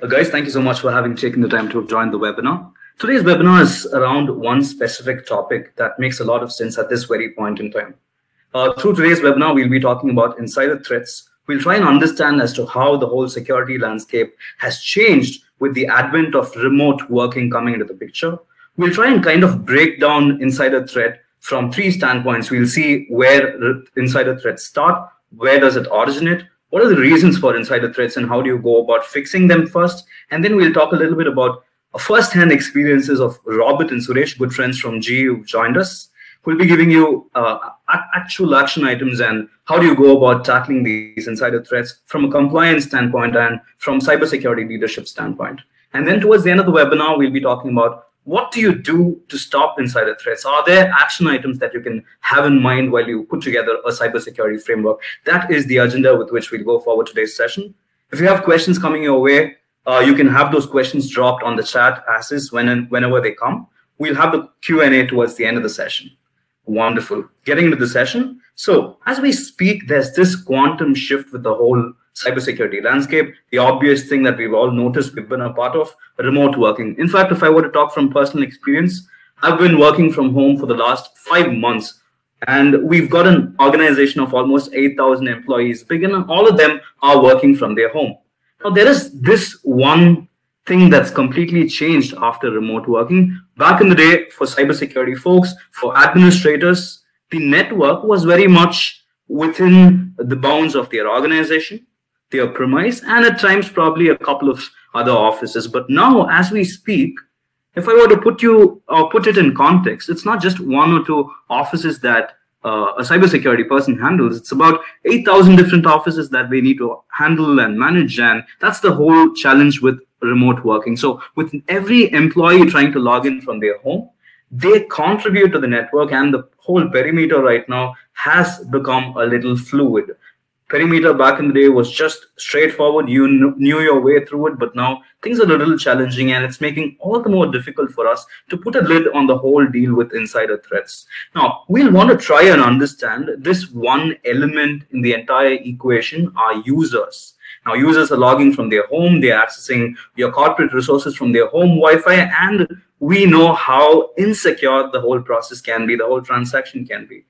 Guys, thank you so much for having taken the time to join the webinar. Today's webinar is around one specific topic that makes a lot of sense at this very point in time. Through today's webinar, we'll be talking about insider threats. We'll try and understand as to how the whole security landscape has changed with the advent of remote working coming into the picture. We'll try and kind of break down insider threat from three standpoints. We'll see where insider threats start, where does it originate, what are the reasons for insider threats, and how do you go about fixing them first? And then we'll talk a little bit about first-hand experiences of Robert and Suresh, good friends from GE who joined us, who will be giving you actual action items and how do you go about tackling these insider threats from a compliance standpoint and from cybersecurity leadership standpoint. And then towards the end of the webinar, we'll be talking about what do you do to stop insider threats? Are there action items that you can have in mind while you put together a cybersecurity framework? That is the agenda with which we'll go forward today's session. If you have questions coming your way, you can have those questions dropped on the chat as is whenever they come. We'll have the Q&A towards the end of the session. Wonderful. Getting into the session. So as we speak, there's this quantum shift with the whole cybersecurity landscape. The obvious thing that we've all noticed, we've been a part of, remote working. In fact, if I were to talk from personal experience, I've been working from home for the last 5 months, and we've got an organization of almost 8,000 employees. All of them are working from their home. Now, there is this one thing that's completely changed after remote working. Back in the day, for cybersecurity folks, for administrators, the network was very much within the bounds of their organization, their premise, and at times probably a couple of other offices. But now, as we speak, if I were to put it in context, it's not just one or two offices that a cybersecurity person handles. It's about 8,000 different offices that we need to handle and manage, and that's the whole challenge with remote working. So with every employee trying to log in from their home, they contribute to the network, and the whole perimeter right now has become a little fluid. Perimeter back in the day was just straightforward. You knew your way through it, but now things are a little challenging, and it's making all the more difficult for us to put a lid on the whole deal with insider threats. Now, we'll want to try and understand this one element in the entire equation, our users. Now, users are logging from their home, they're accessing your corporate resources from their home Wi-Fi, and we know how insecure the whole process can be, the whole transaction can be.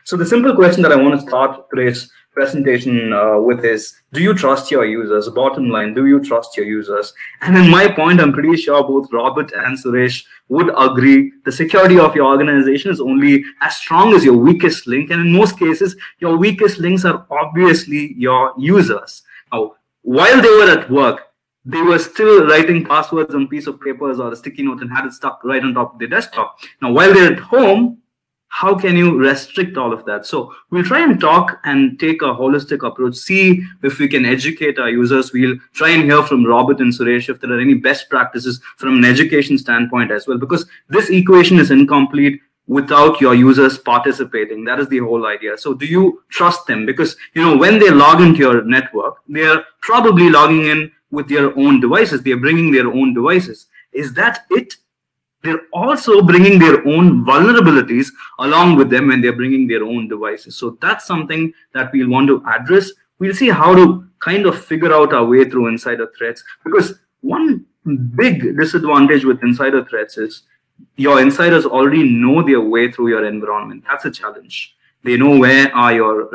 So the simple question that I want to start today's presentation with is, do you trust your users? Bottom line, do you trust your users? And in my point, I'm pretty sure both Robert and Suresh would agree the security of your organization is only as strong as your weakest link. And in most cases, your weakest links are obviously your users. Now, while they were at work, they were still writing passwords on a piece of papers or a sticky note and had it stuck right on top of their desktop. Now, while they're at home, how can you restrict all of that? So we'll try and talk and take a holistic approach, see if we can educate our users. We'll try and hear from Robert and Suresh if there are any best practices from an education standpoint as well, because this equation is incomplete without your users participating. That is the whole idea. So do you trust them? Because, when they log into your network, they're probably logging in with their own devices. They're bringing their own devices. Is that it? They're also bringing their own vulnerabilities along with them when they're bringing their own devices. So that's something that we'll want to address. We'll see how to kind of figure out our way through insider threats, because one big disadvantage with insider threats is your insiders already know their way through your environment. That's a challenge. They know where are your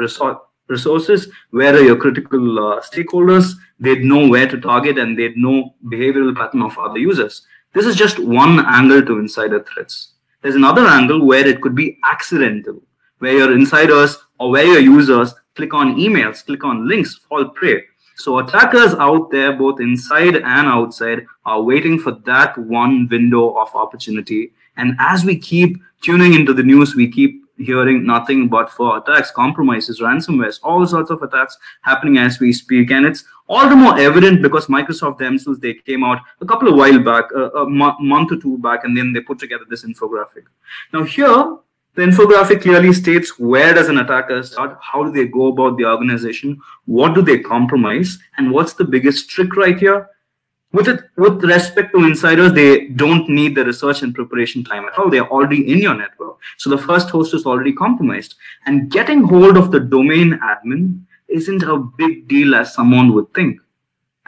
resources, where are your critical stakeholders. They'd know where to target, and they'd know behavioral pattern of other users. This is just one angle to insider threats. There's another angle where it could be accidental, where your insiders or where your users click on emails, click on links, fall prey. So attackers out there, both inside and outside, are waiting for that one window of opportunity. And as we keep tuning into the news, we keep hearing nothing but for attacks, compromises, ransomwares, all sorts of attacks happening as we speak. And it's all the more evident because Microsoft themselves, they came out a couple of while back, a month or two back, and then they put together this infographic. Now here, the infographic clearly states where does an attacker start, how do they go about the organization, what do they compromise, and what's the biggest trick right here? With respect to insiders, they don't need the research and preparation time at all. They're already in your network. So the first host is already compromised. And getting hold of the domain admin isn't a big deal as someone would think.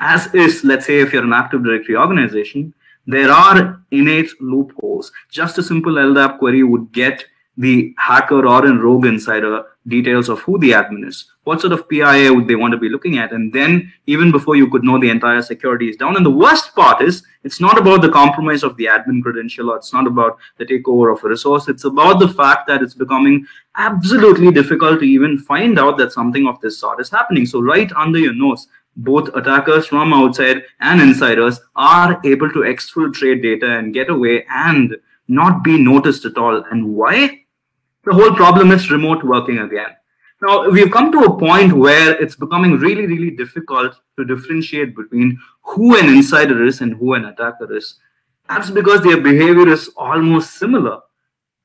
As is, let's say, if you're an Active Directory organization, there are innate loopholes. Just a simple LDAP query would get the hacker or a rogue insider details of who the admin is, what sort of PIA would they want to be looking at, and then even before you could know, the entire security is down. And the worst part is, it's not about the compromise of the admin credential, or it's not about the takeover of a resource. It's about the fact that it's becoming absolutely difficult to even find out that something of this sort is happening. So right under your nose, both attackers from outside and insiders are able to exfiltrate data and get away and not be noticed at all. And why? The whole problem is remote working again. Now, we've come to a point where it's becoming really, really difficult to differentiate between who an insider is and who an attacker is. That's because their behavior is almost similar.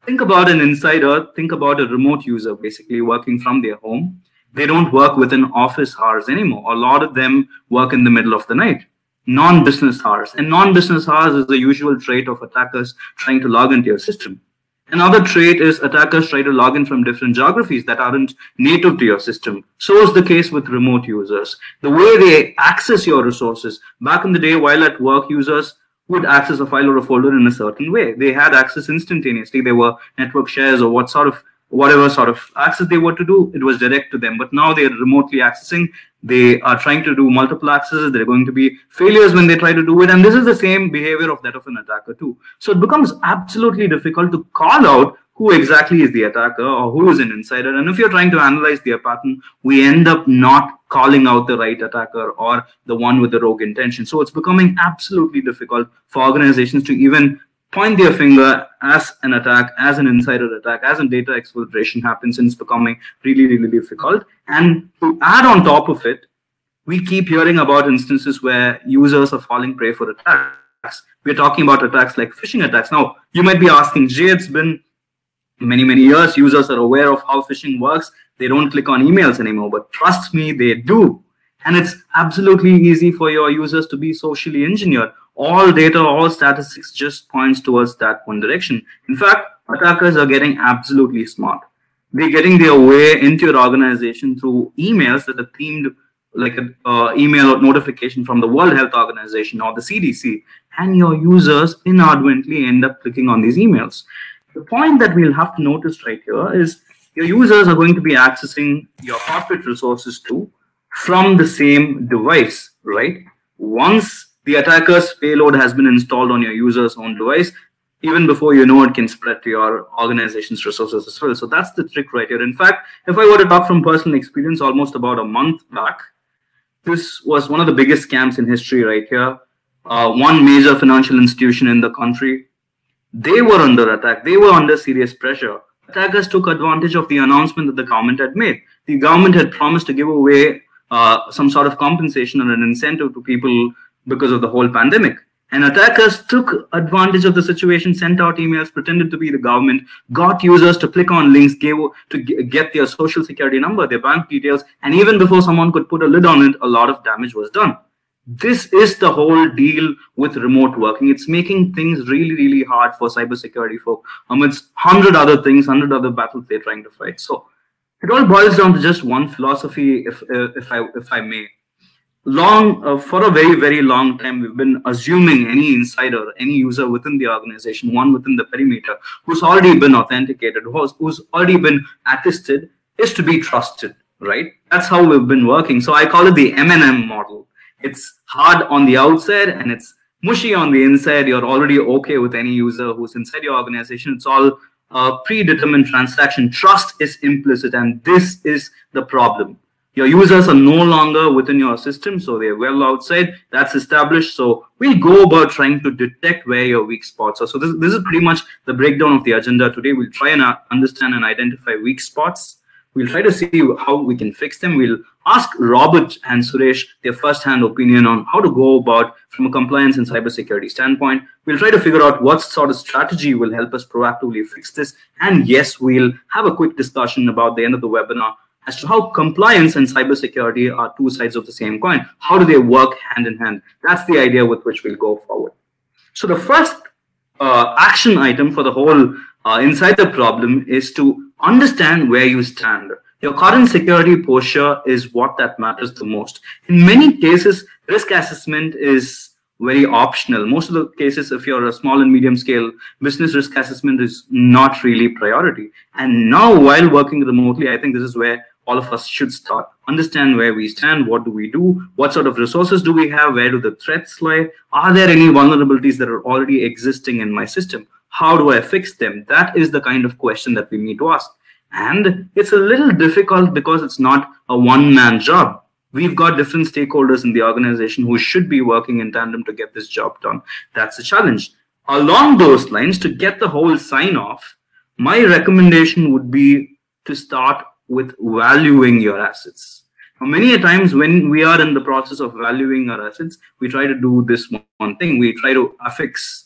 Think about an insider, think about a remote user basically working from their home. They don't work within office hours anymore. A lot of them work in the middle of the night, non-business hours. And non-business hours is the usual trait of attackers trying to log into your system. Another trait is attackers try to log in from different geographies that aren't native to your system. So is the case with remote users. The way they access your resources, back in the day while at work, users would access a file or a folder in a certain way. They had access instantaneously. There were network shares or whatever sort of access they were to do, it was direct to them. But now they're remotely accessing. They are trying to do multiple accesses. There are going to be failures when they try to do it. And this is the same behavior of that of an attacker too. So it becomes absolutely difficult to call out who exactly is the attacker or who is an insider. And if you're trying to analyze their pattern, we end up not calling out the right attacker or the one with the rogue intention. So it's becoming absolutely difficult for organizations to even point their finger as an attack, as an insider attack, as a data exfiltration happens, and it's becoming really, really difficult. And to add on top of it, we keep hearing about instances where users are falling prey for attacks. We're talking about attacks like phishing attacks. Now, you might be asking, Jay, it's been many, many years. Users are aware of how phishing works. They don't click on emails anymore, but trust me, they do. And it's absolutely easy for your users to be socially engineered. All data, all statistics just points towards that one direction. In fact, attackers are getting absolutely smart. They're getting their way into your organization through emails that are themed like an email or notification from the World Health Organization or the CDC, and your users inadvertently end up clicking on these emails. The point that we'll have to notice right here is your users are going to be accessing your corporate resources too from the same device, right? Once the attacker's payload has been installed on your user's own device, even before you know it can spread to your organization's resources as well. So that's the trick right here. In fact, if I were to talk from personal experience, almost about a month back, this was one of the biggest scams in history right here. One major financial institution in the country, they were under attack. They were under serious pressure. Attackers took advantage of the announcement that the government had made. The government had promised to give away some sort of compensation or an incentive to people because of the whole pandemic. And attackers took advantage of the situation, sent out emails, pretended to be the government, got users to click on links, to get their social security number, their bank details, and even before someone could put a lid on it, a lot of damage was done. This is the whole deal with remote working. It's making things really, really hard for cybersecurity folk amidst 100 other things, 100 other battles they're trying to fight. So it all boils down to just one philosophy, if I may. For a very, very long time, we've been assuming any insider, any user within the organization, one within the perimeter, who's already been authenticated, who's already been attested, is to be trusted, right? That's how we've been working. So I call it the M&M model. It's hard on the outside and it's mushy on the inside. You're already okay with any user who's inside your organization. It's all a predetermined transaction. Trust is implicit, and this is the problem. Your users are no longer within your system, so they're well outside. That's established. So we'll go about trying to detect where your weak spots are. So this is pretty much the breakdown of the agenda today. We'll try and understand and identify weak spots. We'll try to see how we can fix them. We'll ask Robert and Suresh their first-hand opinion on how to go about from a compliance and cybersecurity standpoint. We'll try to figure out what sort of strategy will help us proactively fix this. And yes, we'll have a quick discussion about the end of the webinar as to how compliance and cybersecurity are two sides of the same coin. How do they work hand in hand? That's the idea with which we'll go forward. So the first action item for the whole inside the problem is to understand where you stand. Your current security posture is what that matters the most. In many cases, risk assessment is very optional. Most of the cases, if you're a small and medium scale business, risk assessment is not really priority. And now, while working remotely, I think this is where all of us should start. Understand where we stand, what do we do, what sort of resources do we have, where do the threats lie, are there any vulnerabilities that are already existing in my system? How do I fix them? That is the kind of question that we need to ask. And it's a little difficult because it's not a one-man job. We've got different stakeholders in the organization who should be working in tandem to get this job done. That's a challenge. Along those lines, to get the whole sign-off, my recommendation would be to start with valuing your assets. Now, many a times when we are in the process of valuing our assets, we try to do this one thing. We try to affix,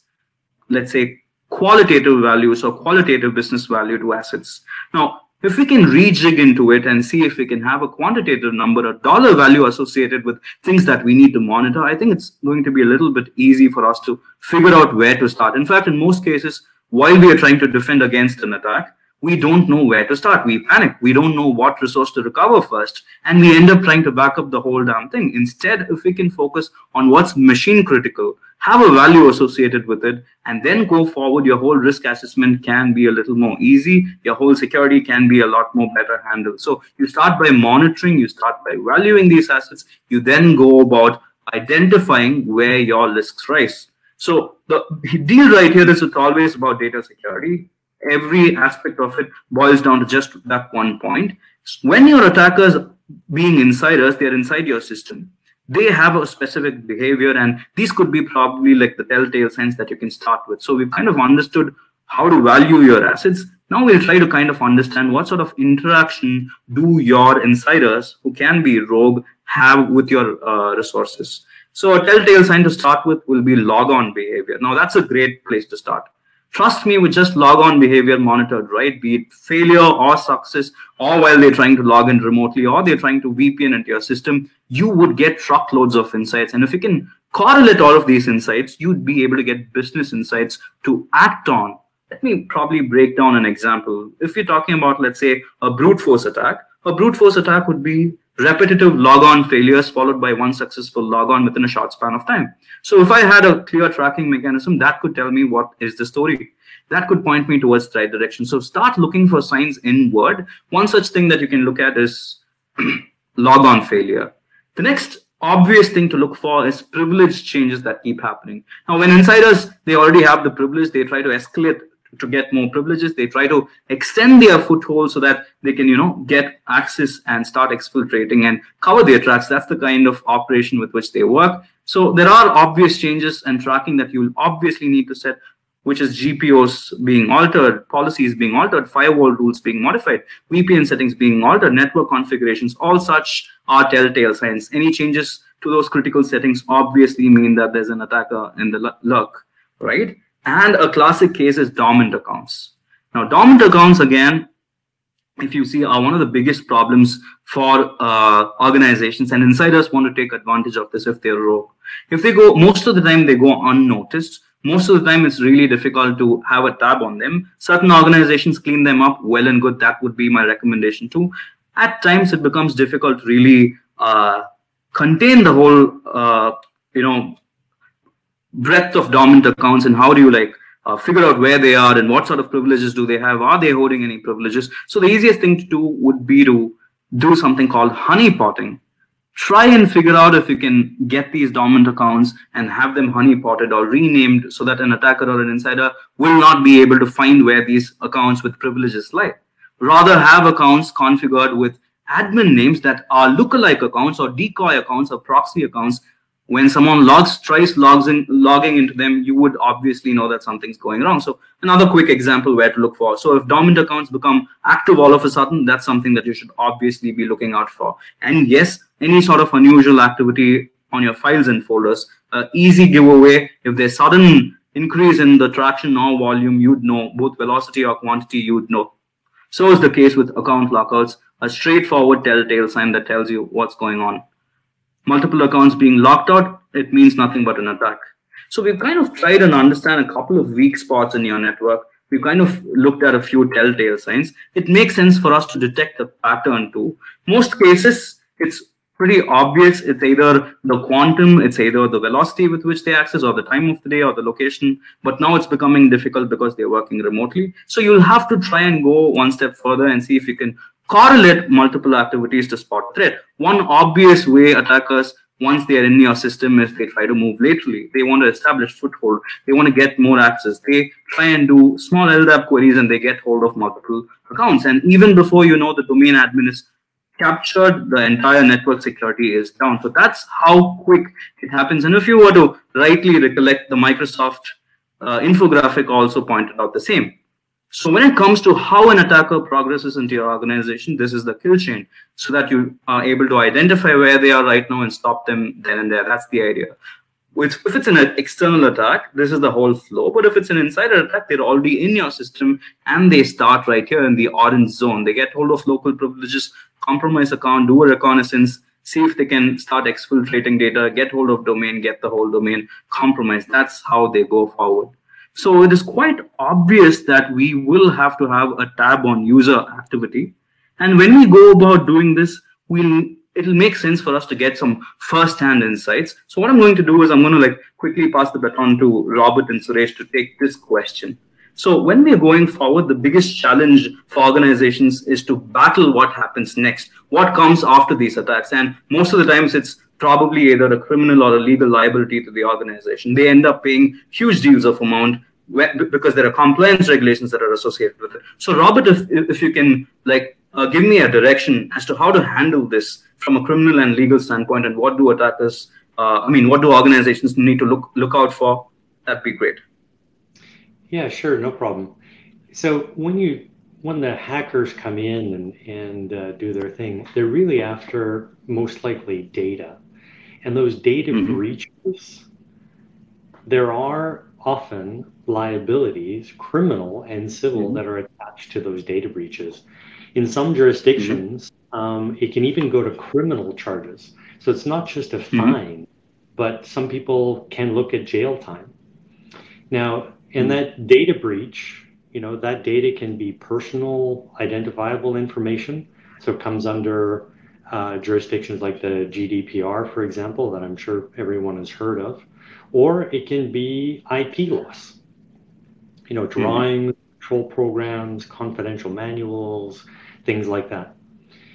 let's say, qualitative values or qualitative business value to assets. Now, if we can rejig into it and see if we can have a quantitative number, a dollar value associated with things that we need to monitor, I think it's going to be a little bit easy for us to figure out where to start. In fact, in most cases, while we are trying to defend against an attack, we don't know where to start. We panic. We don't know what resource to recover first. And we end up trying to back up the whole damn thing. Instead, if we can focus on what's mission critical, have a value associated with it, and then go forward, your whole risk assessment can be a little more easy. Your whole security can be a lot more better handled. So you start by monitoring, you start by valuing these assets. You then go about identifying where your risks rise. So the deal right here is it's always about data security. Every aspect of it boils down to just that one point. When your attackers, being insiders, they're inside your system. They have a specific behavior, and these could be probably like the telltale signs that you can start with. So we've kind of understood how to value your assets. Now we'll try to kind of understand what sort of interaction do your insiders, who can be rogue, have with your resources. So a telltale sign to start with will be log-on behavior. Now that's a great place to start. Trust me, with just log-on behavior monitored, right? Be it failure or success, or while they're trying to log in remotely, or they're trying to VPN into your system, you would get truckloads of insights. And if you can correlate all of these insights, you'd be able to get business insights to act on. Let me probably break down an example. If you're talking about, let's say, a brute force attack would be repetitive logon failures followed by one successful logon within a short span of time. So if I had a clear tracking mechanism, that could tell me what is the story. That could point me towards the right direction. So start looking for signs inward. One such thing that you can look at is logon failure. The next obvious thing to look for is privilege changes that keep happening. Now, when insiders, they already have the privilege, they try to escalate to get more privileges. They try to extend their foothold so that they can, get access and start exfiltrating and cover their tracks. That's the kind of operation with which they work. So there are obvious changes and tracking that you'll obviously need to set, which is GPOs being altered, policies being altered, firewall rules being modified, VPN settings being altered, network configurations. All such are telltale signs. Any changes to those critical settings obviously mean that there's an attacker in the lurk, right? And a classic case is dormant accounts. Now, dormant accounts, again, if you see, are one of the biggest problems for organizations, and insiders want to take advantage of this if they're rogue. If they go, most of the time they go unnoticed. Most of the time it's really difficult to have a tab on them. Certain organizations clean them up well and good. That would be my recommendation too. At times it becomes difficult to really contain the whole, breadth of dormant accounts, and how do you figure out where they are and what sort of privileges do they have? Are they holding any privileges? So the easiest thing to do would be to do something called honeypotting. Try and figure out if you can get these dormant accounts and have them honeypotted or renamed so that an attacker or an insider will not be able to find where these accounts with privileges lie. Rather, have accounts configured with admin names that are lookalike accounts or decoy accounts or proxy accounts. When someone tries logging into them, you would obviously know that something's going wrong. So another quick example where to look for. So if dormant accounts become active all of a sudden, that's something that you should obviously be looking out for. And yes, any sort of unusual activity on your files and folders, easy giveaway. If there's sudden increase in the traction or volume, you'd know. Both velocity or quantity, you'd know. So is the case with account lockouts, a straightforward telltale sign that tells you what's going on. Multiple accounts being locked out, it means nothing but an attack. So we've kind of tried and understand a couple of weak spots in your network. we kind of looked at a few telltale signs. It makes sense for us to detect a pattern too. Most cases, it's pretty obvious. It's either the quantum, it's either the velocity with which they access, or the time of the day, or the location. But now it's becoming difficult because they're working remotely. So you'll have to try and go one step further and see if you can correlate multiple activities to spot threat. One obvious way attackers, once they are in your system, is they try to move laterally. They want to establish foothold. They want to get more access. They try and do small LDAP queries, and they get hold of multiple accounts. And even before you know, the domain admin is captured, the entire network security is down. So that's how quick it happens. And if you were to rightly recollect, the Microsoft infographic also pointed out the same. So when it comes to how an attacker progresses into your organization, this is the kill chain, so that you are able to identify where they are right now and stop them then and there. That's the idea. If it's an external attack, this is the whole flow. But if it's an insider attack, they're already in your system, and they start right here in the orange zone. They get hold of local privileges, compromise account, do a reconnaissance, see if they can start exfiltrating data, get hold of domain, get the whole domain compromised. That's how they go forward. So it is quite obvious that we will have to have a tab on user activity. And when we go about doing this, it'll make sense for us to get some first-hand insights. So what I'm going to do is I'm going to quickly pass the baton to Robert and Suresh to take this question. So when we're going forward, the biggest challenge for organizations is to battle what happens next, what comes after these attacks. And most of the times it's probably either a criminal or a legal liability to the organization. They end up paying huge deals of amount because there are compliance regulations that are associated with it. So Robert, if you can give me a direction as to how to handle this from a criminal and legal standpoint, and what do attackers, what do organizations need to look out for, that'd be great. Yeah, sure, no problem. So when the hackers come in and do their thing, they're really after most likely data. And those data breaches, there are often liabilities, criminal and civil, that are attached to those data breaches. In some jurisdictions, it can even go to criminal charges. So it's not just a fine, but some people can look at jail time. Now, in that data breach, that data can be personal identifiable information. So it comes under jurisdictions like the GDPR, for example, that I'm sure everyone has heard of. Or it can be IP loss, drawings, control programs, confidential manuals, things like that.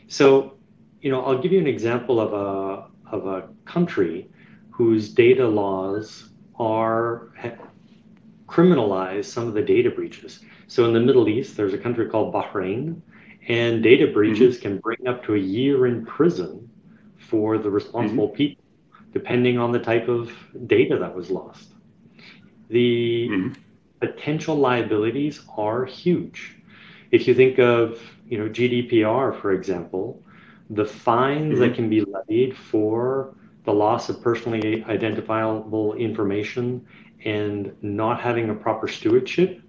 So, I'll give you an example of a country whose data laws criminalize some of the data breaches. So in the Middle East, there's a country called Bahrain, and data breaches can bring up to a year in prison for the responsible people, depending on the type of data that was lost. The potential liabilities are huge. If you think of, GDPR, for example, the fines that can be levied for the loss of personally identifiable information and not having a proper stewardship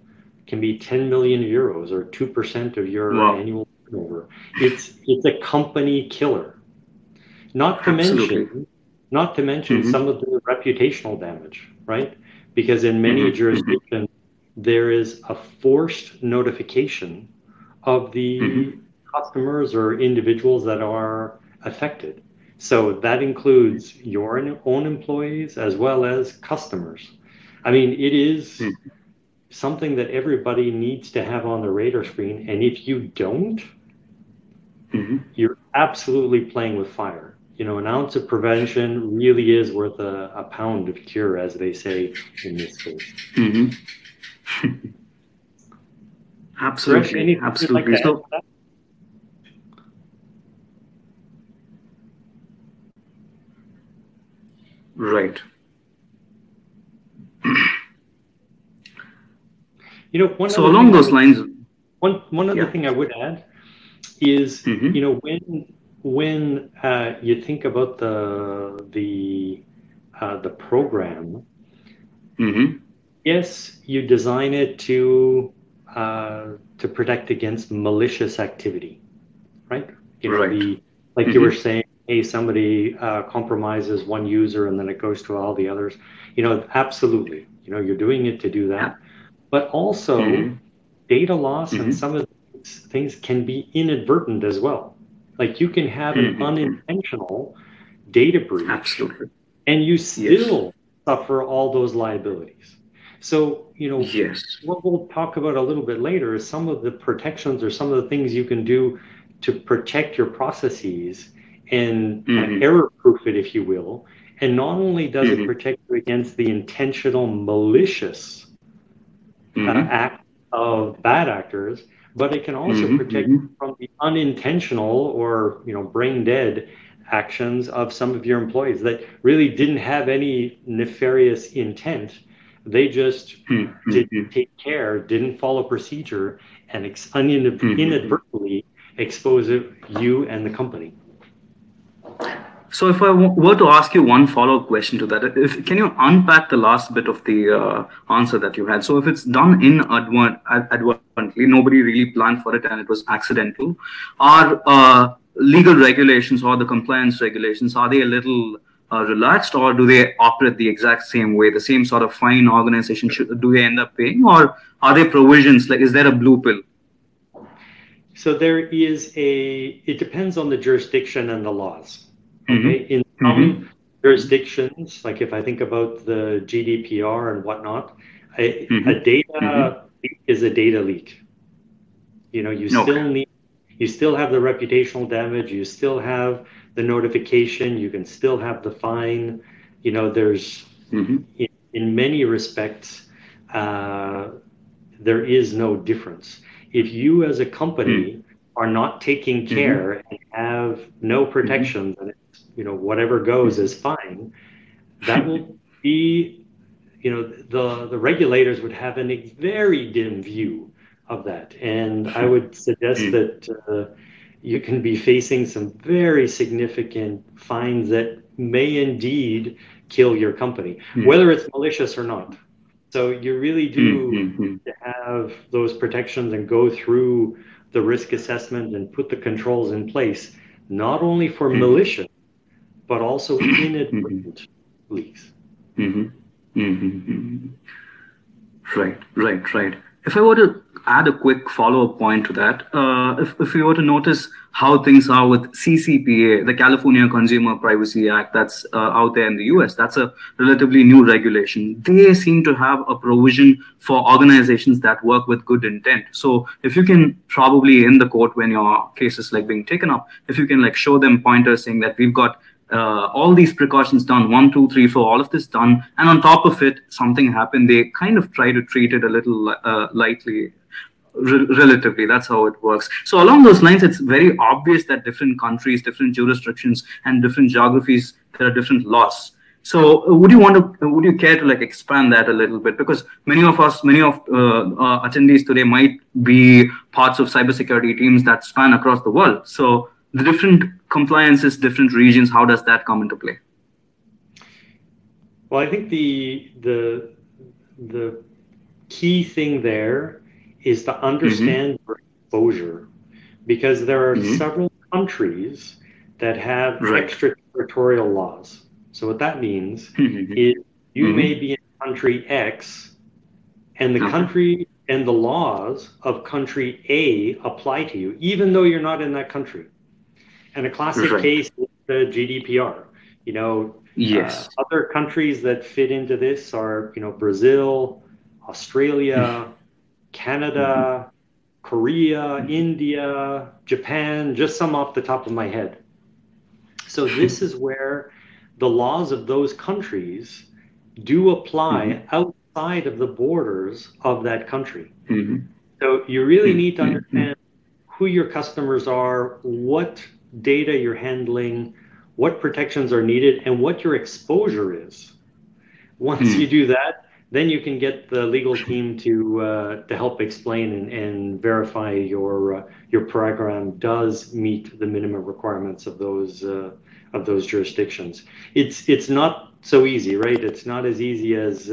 can be 10 million euros or 2% of your annual turnover. It's a company killer. Not to mention some of the reputational damage, right? Because in many jurisdictions, there is a forced notification of the customers or individuals that are affected. So that includes your own employees as well as customers. I mean, it is something that everybody needs to have on the radar screen. And if you don't, you're absolutely playing with fire. An ounce of prevention really is worth a pound of cure, as they say in this case. Absolutely. Absolutely. So, right. So along those lines, one other thing I would add is, when you think about the program, yes, you design it to protect against malicious activity, right? You were saying, hey, somebody compromises one user and then it goes to all the others. Absolutely. You're doing it to do that. But also, data loss and some of these things can be inadvertent as well. Like you can have an unintentional data breach, Absolutely. and you Yes. still suffer all those liabilities. So, Yes. what we'll talk about a little bit later is some of the protections or some of the things you can do to protect your processes and error-proof it, if you will. And not only does it protect you against the intentional malicious act of bad actors, but it can also protect you from the unintentional or brain dead actions of some of your employees that really didn't have any nefarious intent. They just didn't take care, didn't follow procedure, and inadvertently expose you and the company. So if I were to ask you one follow-up question to that, can you unpack the last bit of the answer that you had? So if it's done inadvertently, nobody really planned for it and it was accidental, are legal regulations or the compliance regulations, are they a little relaxed, or do they operate the exact same way, the same sort of fine organization do they end up paying, or are there provisions, like is there a blue pill? So it depends on the jurisdiction and the laws. Okay, in some jurisdictions, like if I think about the GDPR and whatnot, a data leak is a data leak. You still have the reputational damage, you still have the notification, you can still have the fine. There's in many respects, there is no difference. If you as a company are not taking care and have no protections, and whatever goes is fine, that will be, the regulators would have a very dim view of that. And I would suggest that you can be facing some very significant fines that may indeed kill your company, whether it's malicious or not. So you really do have those protections and go through the risk assessment and put the controls in place, not only for malicious, but also inadvertent leaks. Right. If I were to add a quick follow-up point to that, if you were to notice how things are with CCPA, the California Consumer Privacy Act, that's out there in the US, that's a relatively new regulation. They seem to have a provision for organizations that work with good intent. So if you can probably in the court when your case is like being taken up, if you can like show them pointers saying that we've got all these precautions done, 1, 2, 3, 4, all of this done, and on top of it, something happened, they kind of try to treat it a little lightly, relatively. That's how it works. So along those lines, it's very obvious that different countries, different jurisdictions, and different geographies, there are different laws. So would you care to like expand that a little bit? Because many of attendees today might be parts of cybersecurity teams that span across the world. So the different compliances, different regions, how does that come into play? Well, I think the key thing there is to understand your exposure, because there are several countries that have extraterritorial laws. So what that means is you may be in country X, and the country and the laws of country A apply to you, even though you're not in that country. And a classic case is the GDPR. Yes. Other countries that fit into this are, Brazil, Australia, Canada, Korea, India, Japan, just some off the top of my head. So this is where the laws of those countries do apply outside of the borders of that country. So you really need to understand who your customers are, what data you're handling, what protections are needed, and what your exposure is. Once you do that, then you can get the legal team to help explain and verify your program does meet the minimum requirements of those jurisdictions. It's not so easy, right? It's not as easy as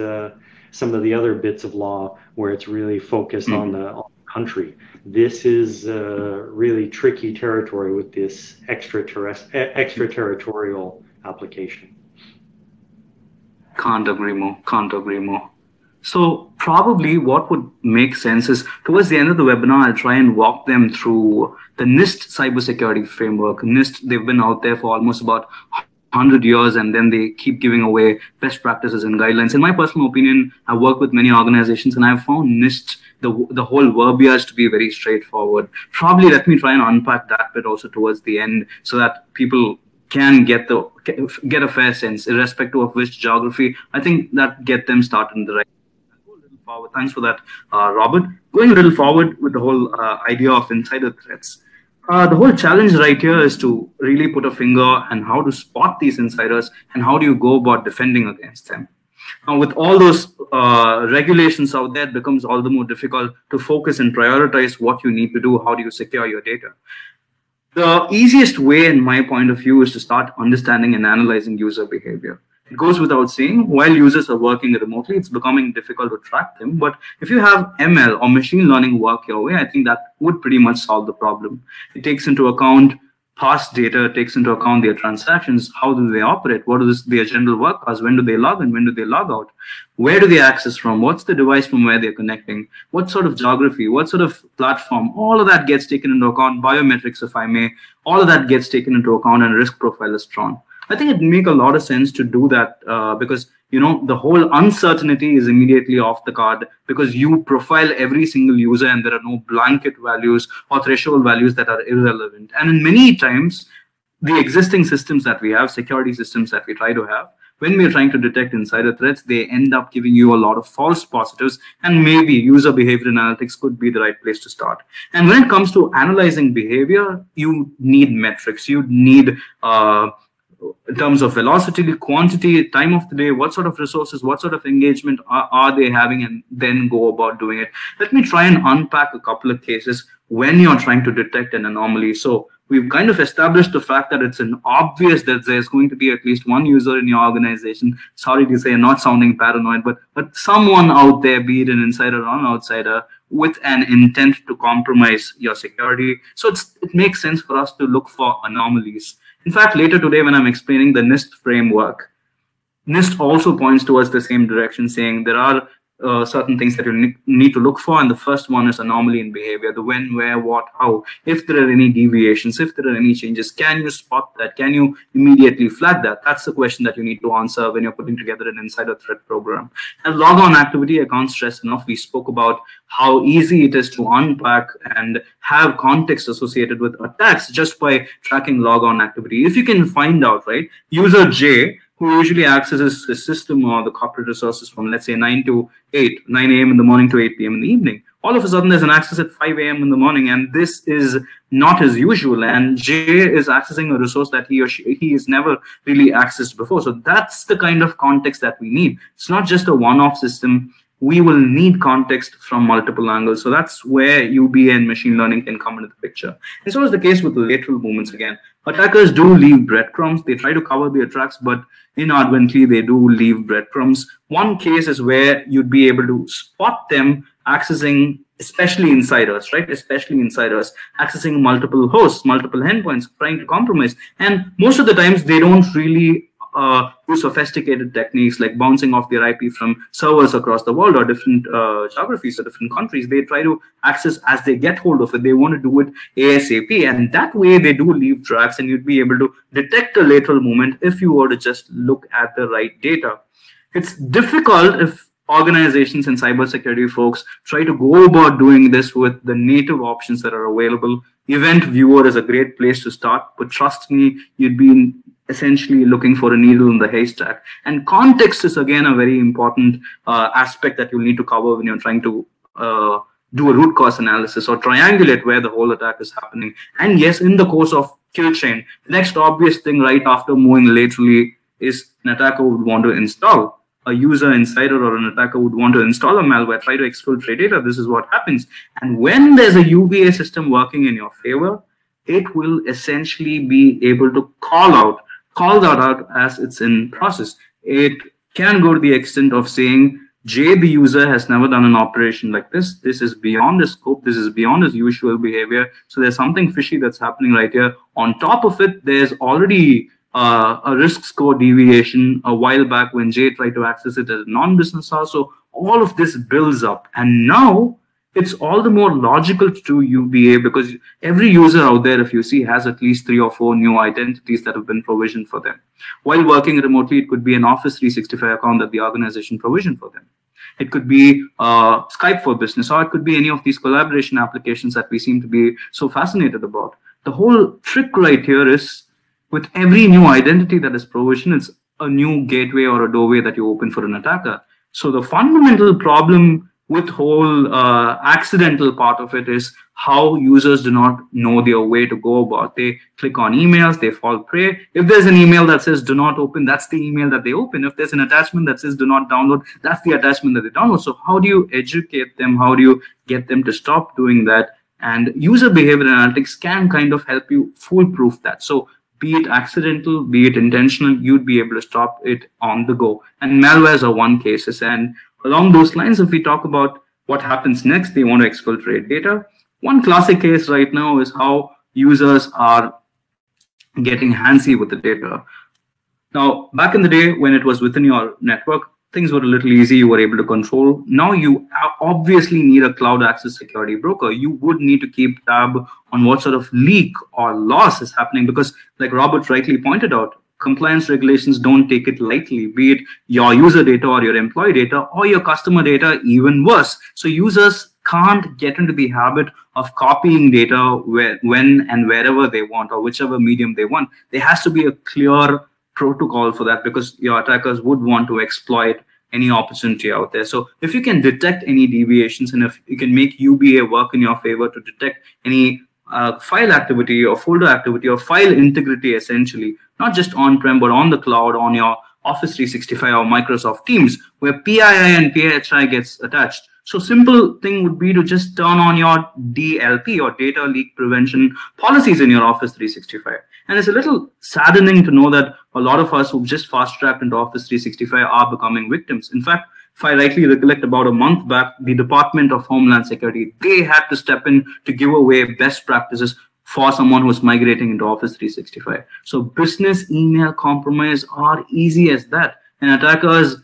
some of the other bits of law where it's really focused on the country. This is really tricky territory with this extraterritorial application. Can't agree more. So probably what would make sense is towards the end of the webinar, I'll try and walk them through the NIST cybersecurity framework. NIST, they've been out there for almost about 100 years, and then they keep giving away best practices and guidelines. In my personal opinion, I work with many organizations, and I've found NIST, the whole verbiage to be very straightforward. Probably let me try and unpack that bit also towards the end so that people can get a fair sense, irrespective of which geography. I think that get them started in the right. I'll go a little forward. Thanks for that, Robert. Going a little forward with the whole idea of insider threats. The whole challenge right here is to really put a finger on how to spot these insiders and how do you go about defending against them. Now, with all those regulations out there, it becomes all the more difficult to focus and prioritize what you need to do. How do you secure your data? The easiest way, in my point of view, is to start understanding and analyzing user behavior. It goes without saying, while users are working remotely, it's becoming difficult to track them. But if you have ML or machine learning work your way, I think that would pretty much solve the problem. It takes into account past data, takes into account their transactions, how do they operate, what is their general work hours, when do they log in, when do they log out, where do they access from, what's the device from where they're connecting, what sort of geography, what sort of platform, all of that gets taken into account, biometrics, if I may, all of that gets taken into account and risk profile is drawn. I think it makes a lot of sense to do that because, you know, the whole uncertainty is immediately off the card because you profile every single user and there are no blanket values or threshold values that are irrelevant. And in many times, the existing systems that we have, security systems that we try to have, when we're trying to detect insider threats, they end up giving you a lot of false positives, and maybe user behavior analytics could be the right place to start. And when it comes to analyzing behavior, you need metrics. You need in terms of velocity, quantity, time of the day, what sort of resources, what sort of engagement are they having, and then go about doing it. Let me try and unpack a couple of cases when you're trying to detect an anomaly. So we've kind of established the fact that it's an obvious that there's going to be at least one user in your organization. Sorry to say, not sounding paranoid, but someone out there, be it an insider or an outsider, with an intent to compromise your security. So it makes sense for us to look for anomalies. In fact, later today, when I'm explaining the NIST framework, NIST also points towards the same direction, saying there are certain things that you need to look for. And the first one is anomaly in behavior, the when, where, what, how. If there are any deviations, if there are any changes, can you spot that? Can you immediately flag that? That's the question that you need to answer when you're putting together an insider threat program. And log-on activity, I can't stress enough. We spoke about how easy it is to unpack and have context associated with attacks just by tracking log-on activity. If you can find out, right, user J, who usually accesses his system or the corporate resources from, let's say, 9 a.m. in the morning to 8 p.m. in the evening. All of a sudden, there's an access at 5 a.m. in the morning, and this is not as usual. And J is accessing a resource that he has never really accessed before. So that's the kind of context that we need. It's not just a one-off system. We will need context from multiple angles. So that's where UBA and machine learning can come into the picture. And so is the case with the lateral movements again. Attackers do leave breadcrumbs. They try to cover their tracks, but inadvertently, they do leave breadcrumbs. One case is where you'd be able to spot them accessing, especially insiders, right? Especially insiders accessing multiple hosts, multiple endpoints, trying to compromise. And most of the times, they don't really use sophisticated techniques like bouncing off their IP from servers across the world or different geographies or different countries. They try to access as they get hold of it. They want to do it ASAP, and that way they do leave tracks, and you'd be able to detect a lateral movement if you were to just look at the right data. It's difficult if organizations and cybersecurity folks try to go about doing this with the native options that are available. Event Viewer is a great place to start, but trust me, you'd be essentially looking for a needle in the haystack. And context is again a very important aspect that you'll need to cover when you're trying to do a root cause analysis or triangulate where the whole attack is happening. And yes, in the course of kill chain, the next obvious thing right after moving laterally is an attacker would want to install. A user insider or an attacker would want to install a malware, try to exfiltrate data. This is what happens. And when there's a UBA system working in your favor, it will essentially be able to call that out as it's in process. It can go to the extent of saying, J, the user, has never done an operation like this. This is beyond his scope. This is beyond his usual behavior. So there's something fishy that's happening right here. On top of it, there's already a risk score deviation a while back when Jay tried to access it as a non-business hour. So all of this builds up. And now it's all the more logical to do UBA because every user out there, if you see, has at least 3 or 4 new identities that have been provisioned for them. While working remotely, it could be an Office 365 account that the organization provisioned for them. It could be Skype for Business, or it could be any of these collaboration applications that we seem to be so fascinated about. The whole trick right here is with every new identity that is provisioned, it's a new gateway or a doorway that you open for an attacker. So the fundamental problem with whole accidental part of it is how users do not know their way to go about. They click on emails, they fall prey. If there's an email that says do not open, that's the email that they open. If there's an attachment that says do not download, that's the attachment that they download. So how do you educate them? How do you get them to stop doing that? And user behavior analytics can kind of help you foolproof that. So be it accidental, be it intentional, you'd be able to stop it on the go. And malwares are one cases. And along those lines, if we talk about what happens next, they want to exfiltrate data. One classic case right now is how users are getting handsy with the data. Now, back in the day when it was within your network, things were a little easy, you were able to control. Now you obviously need a cloud access security broker. You would need to keep tab on what sort of leak or loss is happening because like Robert rightly pointed out, compliance regulations don't take it lightly, be it your user data or your employee data or your customer data, even worse. So users can't get into the habit of copying data when and wherever they want or whichever medium they want. There has to be a clear protocol for that because your attackers would want to exploit any opportunity out there. So if you can detect any deviations and if you can make UBA work in your favor to detect any file activity or folder activity or file integrity, essentially, not just on-prem, but on the cloud, on your Office 365 or Microsoft Teams, where PII and PHI gets attached. So simple thing would be to just turn on your DLP or data leak prevention policies in your Office 365. And it's a little saddening to know that a lot of us who've just fast-tracked into Office 365 are becoming victims. In fact, if I rightly recollect, about a month back, the Department of Homeland Security, they had to step in to give away best practices for someone who's migrating into Office 365. So business email compromise are easy as that. And attackers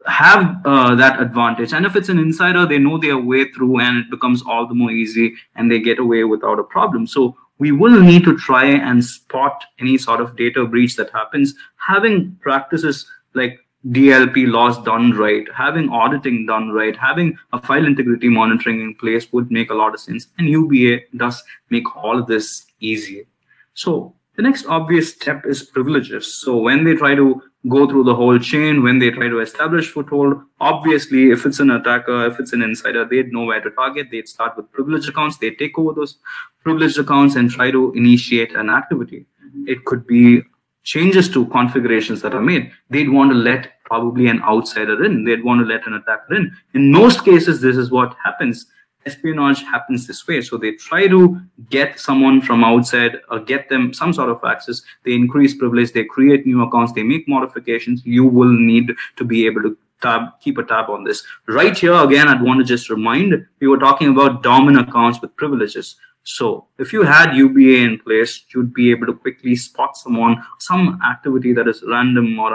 have that advantage. And if it's an insider, they know their way through and it becomes all the more easy and they get away without a problem. So we will need to try and spot any sort of data breach that happens. Having practices like DLP laws done right, having auditing done right, having a file integrity monitoring in place would make a lot of sense. And UBA does make all of this easy. So the next obvious step is privileges. So when they try to go through the whole chain, when they try to establish foothold, obviously, if it's an attacker, if it's an insider, they'd know where to target. They'd start with privileged accounts. They take over those privileged accounts and try to initiate an activity. It could be changes to configurations that are made. They'd want to let probably an outsider in. They'd want to let an attacker in. In most cases, this is what happens. Espionage happens this way. So they try to get someone from outside or get them some sort of access. They increase privilege. They create new accounts. They make modifications. You will need to be able to keep a tab on this. Right here, again, I'd want to just remind, we were talking about dominant accounts with privileges. So if you had UBA in place, you'd be able to quickly spot someone, some activity that is random or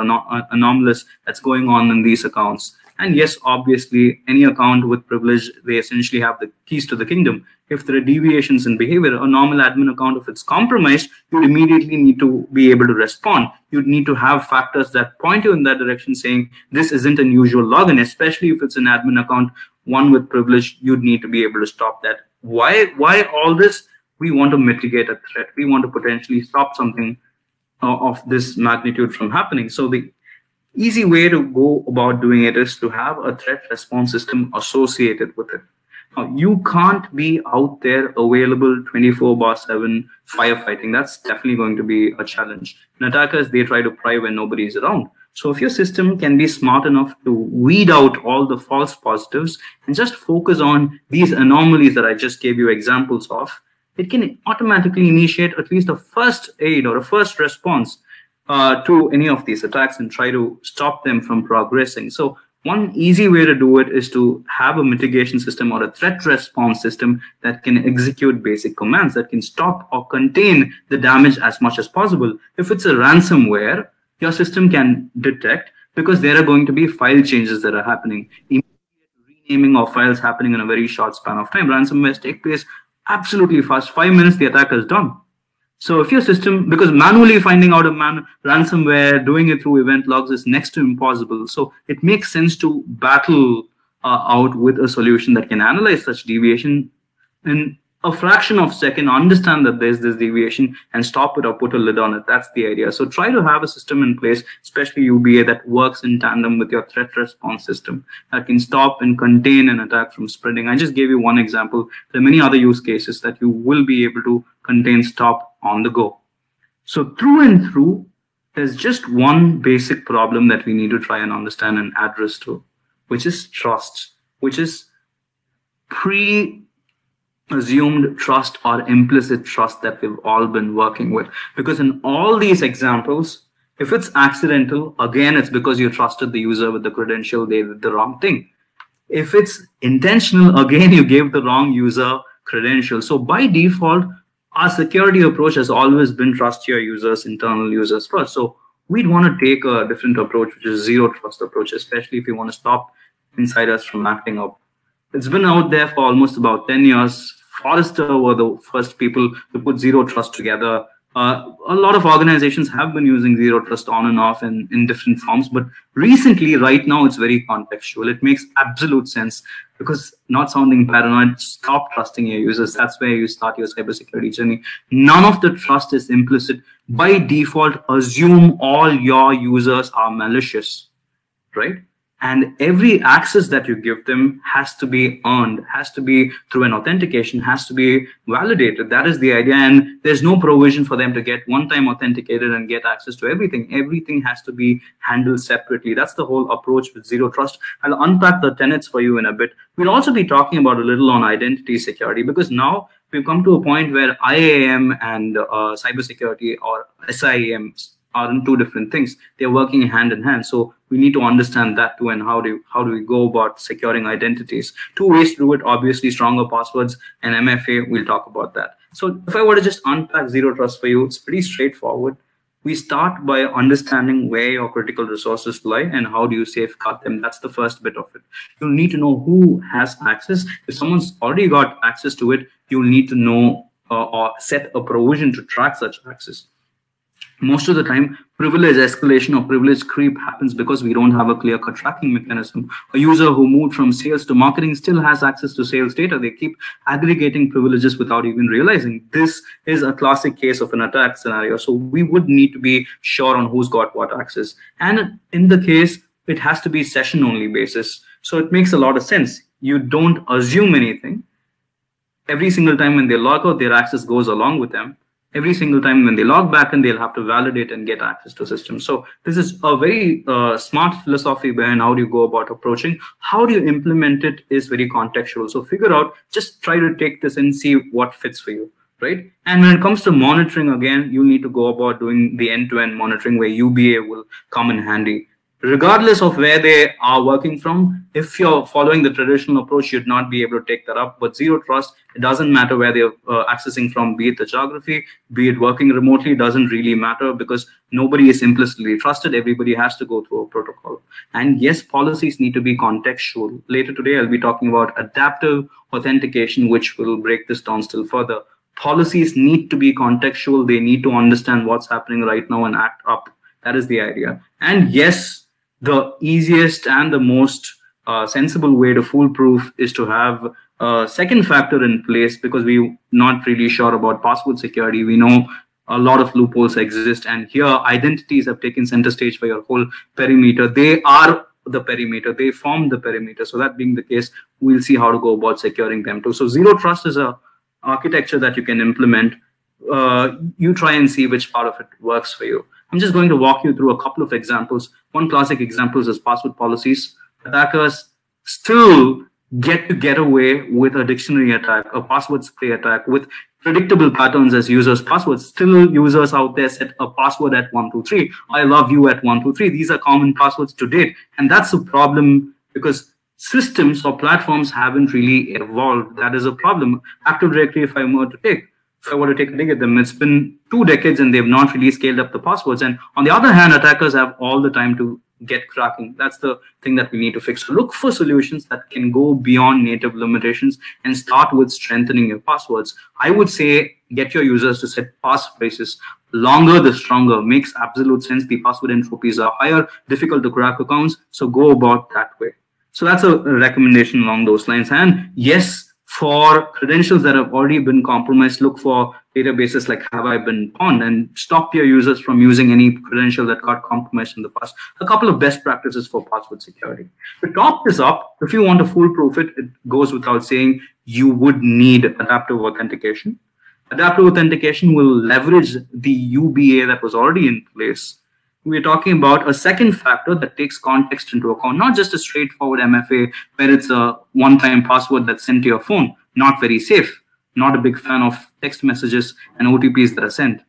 anomalous that's going on in these accounts. And yes, obviously, any account with privilege, they essentially have the keys to the kingdom. If there are deviations in behavior, a normal admin account, if it's compromised, you'd immediately need to be able to respond. You'd need to have factors that point you in that direction saying, this isn't an usual login, especially if it's an admin account, one with privilege, you'd need to be able to stop that. Why all this? We want to mitigate a threat. We want to potentially stop something of this magnitude from happening. So the easy way to go about doing it is to have a threat response system associated with it. Now, you can't be out there available 24/7 firefighting. That's definitely going to be a challenge. And attackers, they try to pry when nobody is around. So if your system can be smart enough to weed out all the false positives and just focus on these anomalies that I just gave you examples of, it can automatically initiate at least a first aid or a first response to any of these attacks and try to stop them from progressing. So One easy way to do it is to have a mitigation system or a threat response system that can execute basic commands that can stop or contain the damage as much as possible. If it's a ransomware, your system can detect, because there are going to be file changes that are happening. Renaming of files happening in a very short span of time. Ransomwares take place absolutely fast. 5 minutes, the attack is done. So if your system, because manually finding out a ransomware, doing it through event logs is next to impossible. So it makes sense to battle out with a solution that can analyze such deviation in a fraction of a second, understand that there's this deviation and stop it or put a lid on it. That's the idea. So try to have a system in place, especially UBA, that works in tandem with your threat response system that can stop and contain an attack from spreading. I just gave you one example. There are many other use cases that you will be able to contain, stop on the go. So through and through, there's just one basic problem that we need to try and understand and address to, which is trust, which is assumed trust or implicit trust that we've all been working with. Because in all these examples, if it's accidental, again, it's because you trusted the user with the credential, they did the wrong thing. If it's intentional, again, you gave the wrong user credential. So by default, our security approach has always been trust your users, internal users first. So we'd want to take a different approach, which is zero trust approach, especially if you want to stop insiders from acting up. It's been out there for almost about 10 years. Forrester were the first people to put zero trust together. A lot of organizations have been using zero trust on and off in different forms, but recently, right now, it's very contextual. It makes absolute sense, because, not sounding paranoid, stop trusting your users. That's where you start your cybersecurity journey. None of the trust is implicit. By default, assume all your users are malicious, right? And every access that you give them has to be earned, has to be through an authentication, has to be validated. That is the idea. And there's no provision for them to get one-time authenticated and get access to everything. Everything has to be handled separately. That's the whole approach with zero trust. I'll unpack the tenets for you in a bit. We'll also be talking about a little on identity security, because now we've come to a point where IAM and cybersecurity, or SIEM, are in two different things. They're working hand in hand. So we need to understand that too, and how do we go about securing identities. Two ways to do it, obviously, stronger passwords and MFA. We'll talk about that. So if I were to just unpack zero trust for you, it's pretty straightforward. We start by understanding where your critical resources lie and how do you safeguard them. That's the first bit of it. You'll need to know who has access. If someone's already got access to it, you'll need to know or set a provision to track such access. Most of the time, privilege escalation or privilege creep happens because we don't have a clear-cut tracking mechanism. A user who moved from sales to marketing still has access to sales data. They keep aggregating privileges without even realizing. This is a classic case of an attack scenario. So we would need to be sure on who's got what access. And in the case, it has to be session-only basis. So it makes a lot of sense. You don't assume anything. Every single time when they log out, their access goes along with them. Every single time when they log back in, they'll have to validate and get access to systems. So this is a very smart philosophy behind how do you go about approaching. How do you implement it is very contextual. So figure out, just try to take this and see what fits for you, right? And when it comes to monitoring, again, you need to go about doing the end-to-end monitoring where UBA will come in handy. Regardless of where they are working from, if you're following the traditional approach, you'd not be able to take that up. But zero trust, it doesn't matter where they're accessing from, be it the geography, be it working remotely, it doesn't really matter, because nobody is implicitly trusted. Everybody has to go through a protocol. And yes, policies need to be contextual. Later today, I'll be talking about adaptive authentication, which will break this down still further. Policies need to be contextual. They need to understand what's happening right now and act up. That is the idea. And yes, the easiest and the most sensible way to foolproof is to have a second factor in place, because we're not really sure about password security. We know a lot of loopholes exist, and here identities have taken center stage for your whole perimeter. They are the perimeter, they form the perimeter. So that being the case, we'll see how to go about securing them too. So zero trust is a architecture that you can implement. You try and see which part of it works for you. I'm just going to walk you through a couple of examples. One classic example is password policies. Attackers still get away with a dictionary attack, a password spray attack, with predictable patterns as users' passwords. Still, users out there set a password at 123. I love you at 123. These are common passwords to date. And that's a problem because systems or platforms haven't really evolved. That is a problem. Active Directory, if I were to take a dig at them, it's been 2 decades and they've not really scaled up the passwords. And on the other hand, attackers have all the time to get cracking. That's the thing that we need to fix. So look for solutions that can go beyond native limitations and start with strengthening your passwords. I would say get your users to set passphrases. Longer the stronger. Makes absolute sense. The password entropies are higher, difficult to crack accounts. So go about that way. So that's a recommendation along those lines. And yes, for credentials that have already been compromised, look for databases like Have I Been Pawned and stop your users from using any credential that got compromised in the past. A couple of best practices for password security. To top this up, if you want to foolproof it, it goes without saying you would need adaptive authentication. Adaptive authentication will leverage the UBA that was already in place. We're talking about a second factor that takes context into account, not just a straightforward MFA where it's a one-time password that's sent to your phone. Not very safe. Not a big fan of text messages and OTPs that are sent.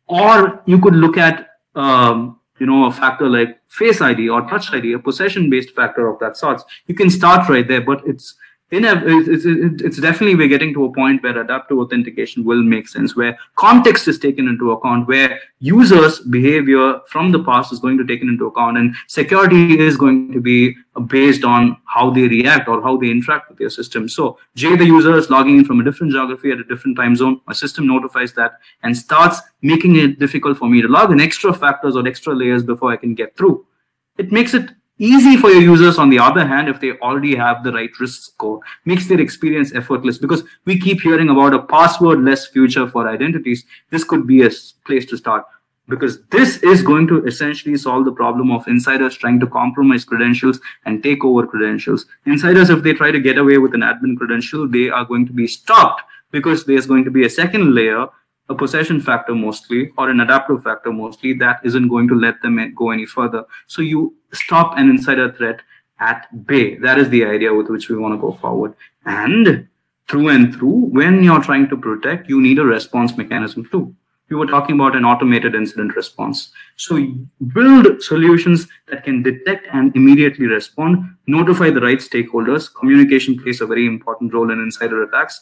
Or you could look at a factor like Face ID or Touch ID, a possession-based factor of that sort. You can start right there, but it's definitely we're getting to a point where adaptive authentication will make sense, where context is taken into account, where users' behavior from the past is going to be taken into account, and security is going to be based on how they react or how they interact with your system. So, the user is logging in from a different geography at a different time zone. My system notifies that and starts making it difficult for me to log in extra factors or extra layers before I can get through. It makes it easy for your users, on the other hand, if they already have the right risk score, makes their experience effortless because we keep hearing about a password-less future for identities. This could be a place to start because this is going to essentially solve the problem of insiders trying to compromise credentials and take over credentials. Insiders, if they try to get away with an admin credential, they are going to be stopped because there's going to be a second layer, a possession factor mostly, or an adaptive factor mostly, that isn't going to let them go any further. So you stop an insider threat at bay. That is the idea with which we want to go forward. And through, when you're trying to protect, you need a response mechanism too. We were talking about an automated incident response. So build solutions that can detect and immediately respond, notify the right stakeholders. Communication plays a very important role in insider attacks.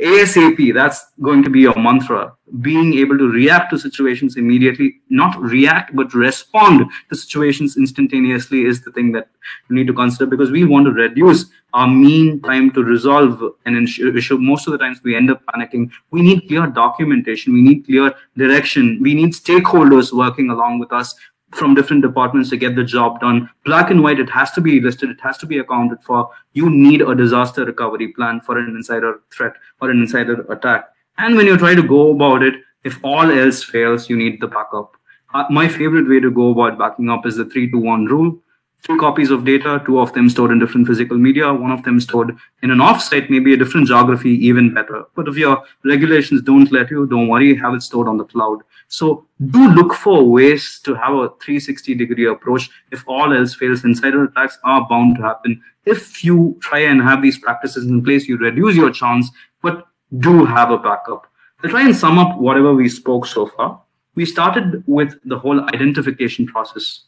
ASAP, that's going to be your mantra. Being able to react to situations immediately, not react, but respond to situations instantaneously is the thing that we need to consider because we want to reduce our mean time to resolve an issue. Most of the times we end up panicking. We need clear documentation. We need clear direction. We need stakeholders working along with us from different departments to get the job done. Black and white, it has to be listed, it has to be accounted for. You need a disaster recovery plan for an insider threat or an insider attack. And when you try to go about it, if all else fails, you need the backup. My favorite way to go about backing up is the 3-2-1 rule. 3 copies of data, 2 of them stored in different physical media, 1 of them stored in an offsite, maybe a different geography, even better. But if your regulations don't let you, don't worry, have it stored on the cloud. So do look for ways to have a 360-degree approach. If all else fails, insider attacks are bound to happen. If you try and have these practices in place, you reduce your chance, but do have a backup. I'll try and sum up whatever we spoke so far. We started with the whole identification process.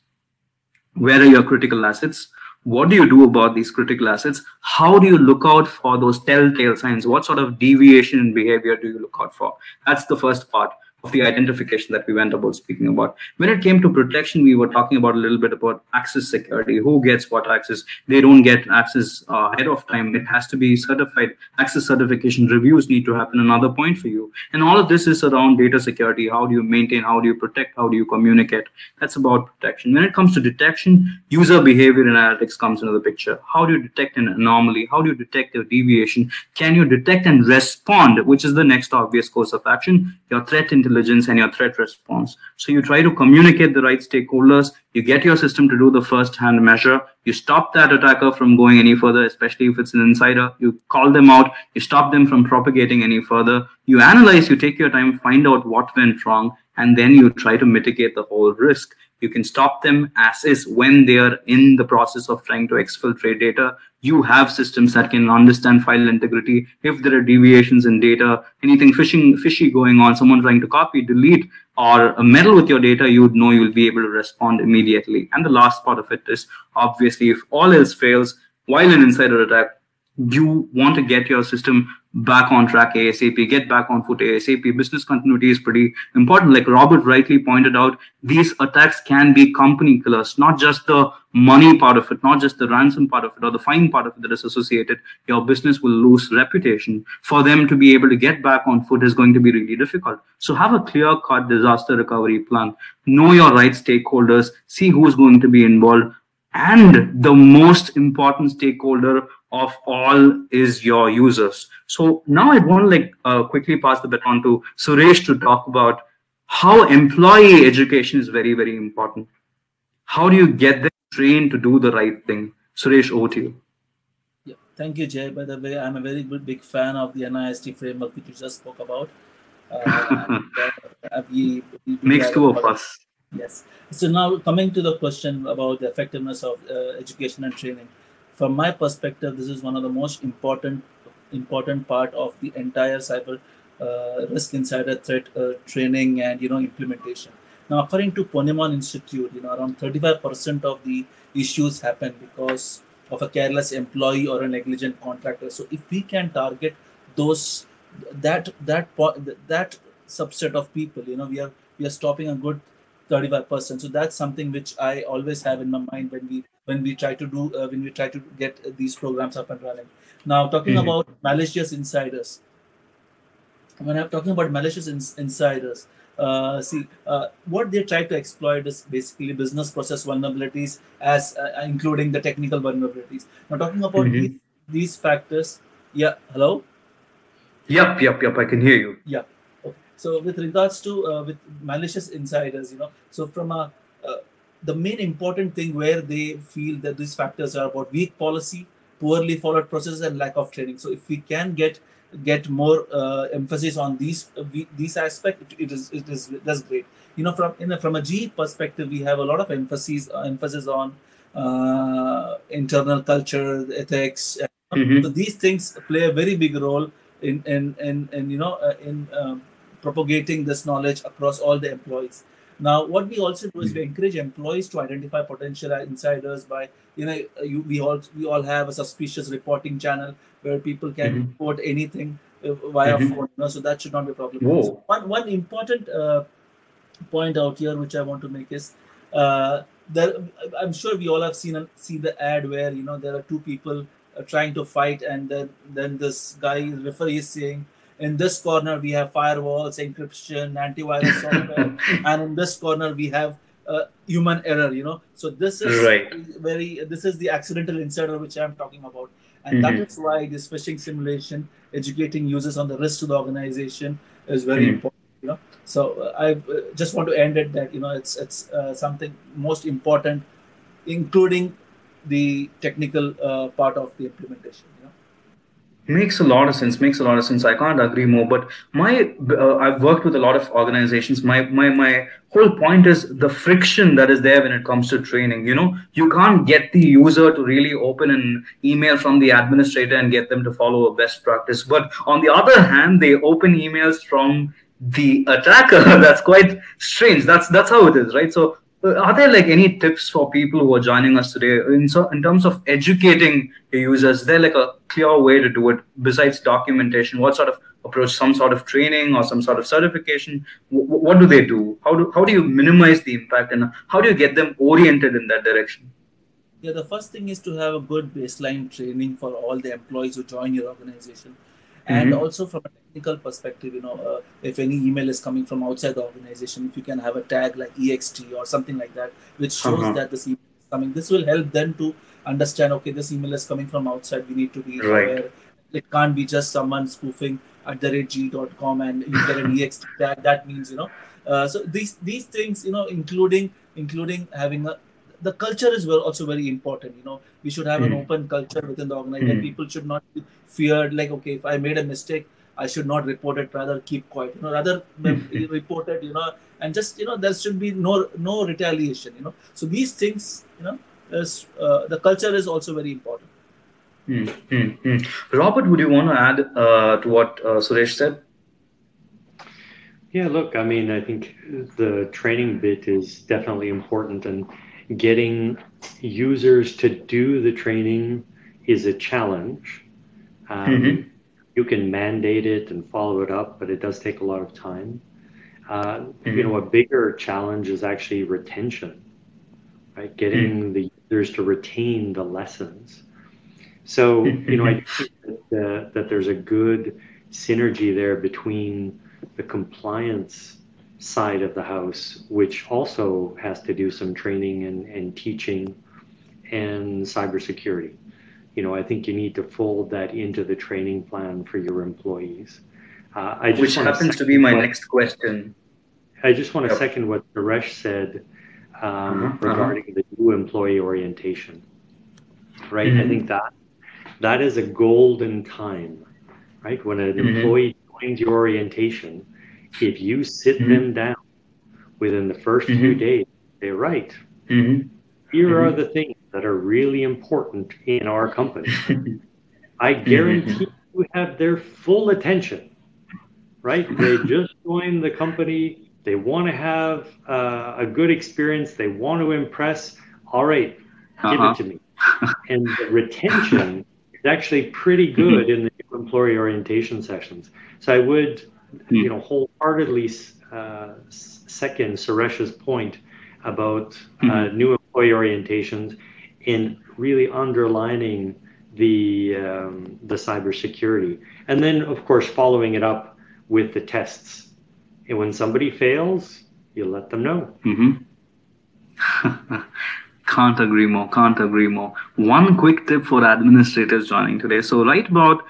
Where are your critical assets? What do you do about these critical assets? How do you look out for those telltale signs? What sort of deviation in behavior do you look out for? That's the first part of the identification that we went about speaking about. When it came to protection, we were talking about a little bit about access security. Who gets what access? They don't get access ahead of time. It has to be certified. Access certification reviews need to happen. Another point for you. And all of this is around data security. How do you maintain? How do you protect? How do you communicate? That's about protection. When it comes to detection, user behavior analytics comes into the picture. How do you detect an anomaly? How do you detect a deviation? Can you detect and respond, which is the next obvious course of action? Your threat intelligence and your threat response. So you try to communicate the right stakeholders, you get your system to do the first-hand measure, you stop that attacker from going any further, especially if it's an insider, you call them out, you stop them from propagating any further, you analyze, you take your time, find out what went wrong, and then you try to mitigate the whole risk. You can stop them as is when they are in the process of trying to exfiltrate data. You have systems that can understand file integrity. If there are deviations in data, anything fishy going on, someone trying to copy, delete, or meddle with your data, you would know you'll be able to respond immediately. And the last part of it is, obviously, if all else fails while an insider attack, you want to get your system back on track ASAP, get back on foot ASAP. Business continuity is pretty important. Like Robert rightly pointed out, these attacks can be company killers, not just the money part of it, not just the ransom part of it or the fine part of it that is associated. Your business will lose reputation. For them to be able to get back on foot is going to be really difficult. So have a clear-cut disaster recovery plan. Know your right stakeholders, see who's going to be involved. And the most important stakeholder of all is your users. So now I want to quickly pass the baton to Suresh to talk about how employee education is very, very important. How do you get them trained to do the right thing? Suresh, over to you. Yeah, thank you, Jay. By the way, I'm a very big fan of the NIST framework which you just spoke about. Makes two of us. Yes. So now coming to the question about the effectiveness of education and training, from my perspective, this is one of the most important part of the entire cyber risk insider threat training and implementation. Now, according to Ponemon Institute, around 35% of the issues happen because of a careless employee or a negligent contractor. So if we can target that subset of people, we are stopping a good 35%. So that's something which I always have in my mind when we try to get these programs up and running. Now, talking about malicious insiders. When I'm talking about malicious insiders, what they try to exploit is basically business process vulnerabilities, as including the technical vulnerabilities. Now, talking about these factors. Yeah, hello. Yep. I can hear you. Yeah. Okay. So with regards to with malicious insiders, so from the main important thing where they feel that these factors are about weak policy, poorly followed processes, and lack of training. So if we can get more emphasis on these aspects, that's great. From a GE perspective, we have a lot of emphasis on internal culture, ethics. So these things play a very big role in propagating this knowledge across all the employees. Now, what we also do is we encourage employees to identify potential insiders by, we all have a suspicious reporting channel where people can report anything via phone. So that should not be a problem. So one important point out here, which I want to make is, I'm sure we all have seen the ad where there are two people trying to fight, and then this guy referee is saying, in this corner we have firewalls, encryption, antivirus software, and in this corner we have human error. So this is this is the accidental insider which I'm talking about, and that is why this phishing simulation, educating users on the risk to the organization, is very important. So I just want to end it that it's something most important, including the technical part of the implementation. Makes a lot of sense. I can't agree more. But I've worked with a lot of organizations. My whole point is the friction that is there when it comes to training. You can't get the user to really open an email from the administrator and get them to follow a best practice. But on the other hand, they open emails from the attacker. That's quite strange. That's how it is, right? So are there any tips for people who are joining us today in terms of educating your users? Is there a clear way to do it besides documentation? What sort of approach? Some sort of training or some sort of certification? What do they do? How do you minimize the impact, and how do you get them oriented in that direction? Yeah, the first thing is to have a good baseline training for all the employees who join your organization. And also from a technical perspective, if any email is coming from outside the organization, if you can have a tag like EXT or something like that, which shows that this email is coming, this will help them to understand, okay, this email is coming from outside, we need to be aware. It can't be just someone spoofing @g.com and you get an EXT tag. That means, so these things, including having the culture is also very important. We should have an open culture within the organization. People should not be feared, like, okay, if I made a mistake, I should not report it, rather keep quiet. Rather report it, and just there should be no retaliation. So these things, the culture is also very important. Robert, would you want to add to what Suresh said? Yeah, look, I mean, I think the training bit is definitely important, and getting users to do the training is a challenge. You can mandate it and follow it up, but it does take a lot of time. A bigger challenge is actually retention, right? Getting the users to retain the lessons. So, I think that there's a good synergy there between the compliance side of the house, which also has to do some training and teaching, and cybersecurity. I think you need to fold that into the training plan for your employees. Which happens to be my next question. I just want to second what Suresh said regarding the new employee orientation. Right? I think that is a golden time, right? When an employee joins your orientation, if you sit them down within the first few days, say, right, here are the things that are really important in our company. I guarantee you have their full attention, right? They just joined the company. They want to have a good experience. They want to impress. All right, give it to me. And the retention is actually pretty good in the new employee orientation sessions. So I would, wholeheartedly second Suresh's point about new employee orientations in really underlining the cybersecurity, and then of course following it up with the tests. And when somebody fails, you let them know. Can't agree more. Can't agree more. One quick tip for administrators joining today. So right about